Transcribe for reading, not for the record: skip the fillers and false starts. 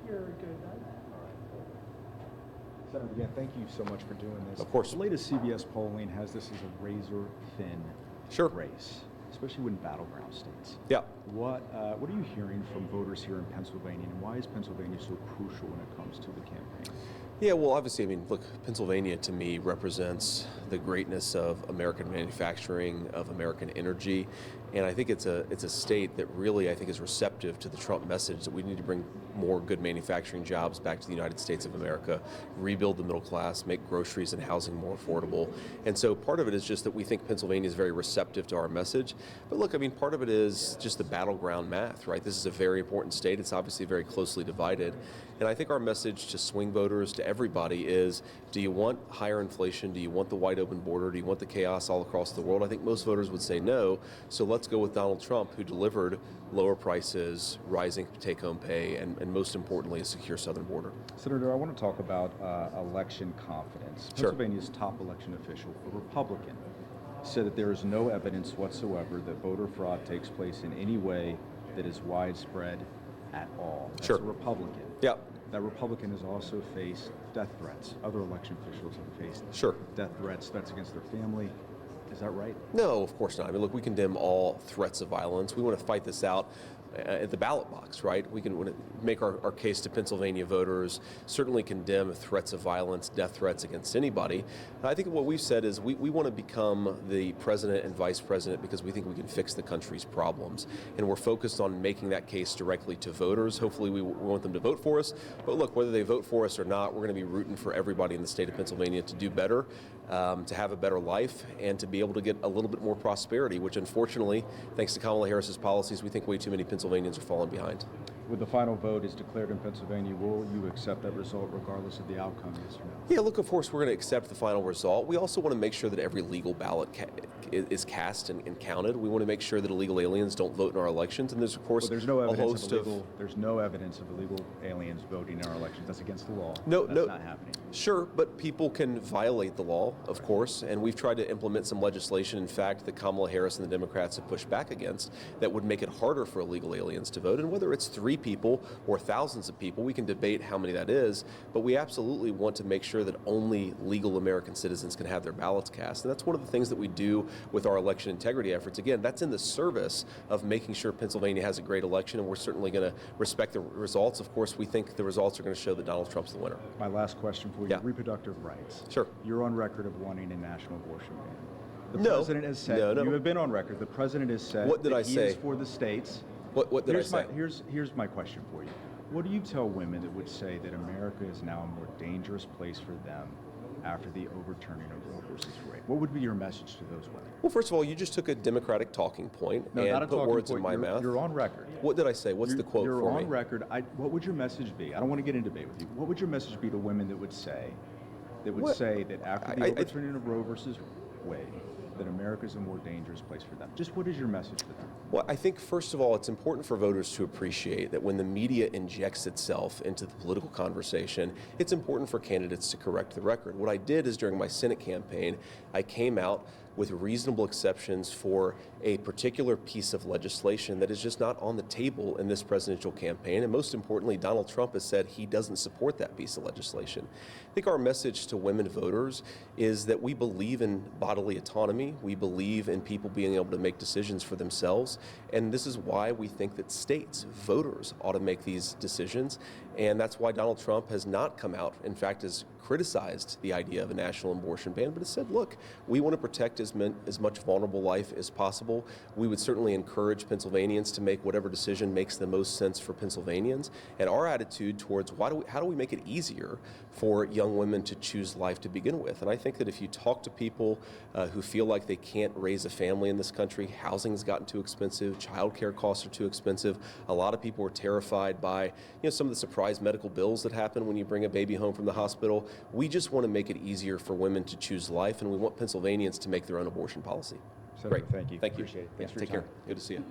You're good. Senator, again, thank you so much for doing this. Of course. The latest CBS polling has this as a razor-thin race, especially when battleground states. Yeah. What are you hearing from voters here in Pennsylvania, and why is Pennsylvania so crucial when it comes to the campaign? Yeah, well, obviously, I mean, look, Pennsylvania to me represents the greatness of American manufacturing, of American energy, and I think it's a state that really, I think, is receptive to the Trump message that we need to bring more good manufacturing jobs back to the United States of America, rebuild the middle class, make groceries and housing more affordable. And so part of it is just that we think Pennsylvania is very receptive to our message. But look, I mean, part of it is just the battleground math, right? This is a very important state. It's obviously very closely divided. And I think our message to swing voters, to everybody, is, do you want higher inflation? Do you want the wide open border? Do you want the chaos all across the world? I think most voters would say no. So let's go with Donald Trump, who delivered lower prices, rising take-home pay, and most importantly, a secure southern border. Senator, I want to talk about election confidence. Sure. Pennsylvania's top election official, a Republican, said that there is no evidence whatsoever that voter fraud takes place in any way that is widespread at all. That's Sure. a Republican. Yeah. That Republican has also faced death threats. Other election officials have faced Sure. death threats against their family. Is that right? No, of course not. I mean, look, we condemn all threats of violence. We want to fight this out at the ballot box, right? We can make our case to Pennsylvania voters, certainly condemn threats of violence, death threats against anybody. I think what we've said is we want to become the president and vice president because we think we can fix the country's problems. And we're focused on making that case directly to voters. Hopefully we want them to vote for us. But look, whether they vote for us or not, we're going to be rooting for everybody in the state of Pennsylvania to do better, to have a better life, and to be able to get a little bit more prosperity, which unfortunately, thanks to Kamala Harris's policies, we think way too many Pennsylvanians are falling behind. When the final vote is declared in Pennsylvania, will you accept that result regardless of the outcome, yes or no? Yeah, look, of course, we're going to accept the final result. We also want to make sure that every legal ballot is cast and counted. We want to make sure that illegal aliens don't vote in our elections. And there's, of course, there's no evidence there's no evidence of illegal aliens voting in our elections. That's against the law. That's not happening. Sure, but people can violate the law, of course, and we've tried to implement some legislation, in fact, that Kamala Harris and the Democrats have pushed back against that would make it harder for illegal aliens to vote. And whether it's 3 people or thousands of people, we can debate how many that is, but we absolutely want to make sure that only legal American citizens can have their ballots cast. And that's one of the things that we do with our election integrity efforts. Again, that's in the service of making sure Pennsylvania has a great election, and we're certainly going to respect the results. Of course, we think the results are going to show that Donald Trump's the winner. My last question for you, Yeah. Reproductive rights. Sure. You're on record of wanting a national abortion ban. The No. president has said, No. you have been on record, the president has said What did I he say? is for the states. What did I say? Here's my question for you. What do you tell women that would say that America is now a more dangerous place for them after the overturning of Roe versus Wade? What would be your message to those women? Well, first of all, you just took a Democratic talking point and put words in my mouth. You're on record. What did I say? What's the quote you're for me? on record. What would your message be? I don't want to get into debate with you. What would your message be to women that would say that after the overturning of Roe versus Wade, that America is a more dangerous place for them? Just what is your message for them? Well, I think, first of all, it's important for voters to appreciate that when the media injects itself into the political conversation, it's important for candidates to correct the record. What I did is during my Senate campaign, I came out with reasonable exceptions for a particular piece of legislation that is just not on the table in this presidential campaign. And most importantly, Donald Trump has said he doesn't support that piece of legislation. I think our message to women voters is that we believe in bodily autonomy. We believe in people being able to make decisions for themselves. And this is why we think that states, voters, ought to make these decisions. And that's why Donald Trump has not come out, in fact, has criticized the idea of a national abortion ban, but has said, look, we want to protect as much vulnerable life as possible. We would certainly encourage Pennsylvanians to make whatever decision makes the most sense for Pennsylvanians. And our attitude towards how do we make it easier for young women to choose life to begin with? And I think that if you talk to people who feel like they can't raise a family in this country, housing's gotten too expensive, childcare costs are too expensive. A lot of people are terrified by some of the surprise medical bills that happen when you bring a baby home from the hospital. We just want to make it easier for women to choose life, and we want Pennsylvanians to make their own abortion policy. Senator, Great. thank you. Thank you. Appreciate it. Yeah, Thanks for take your care. time. Good to see you.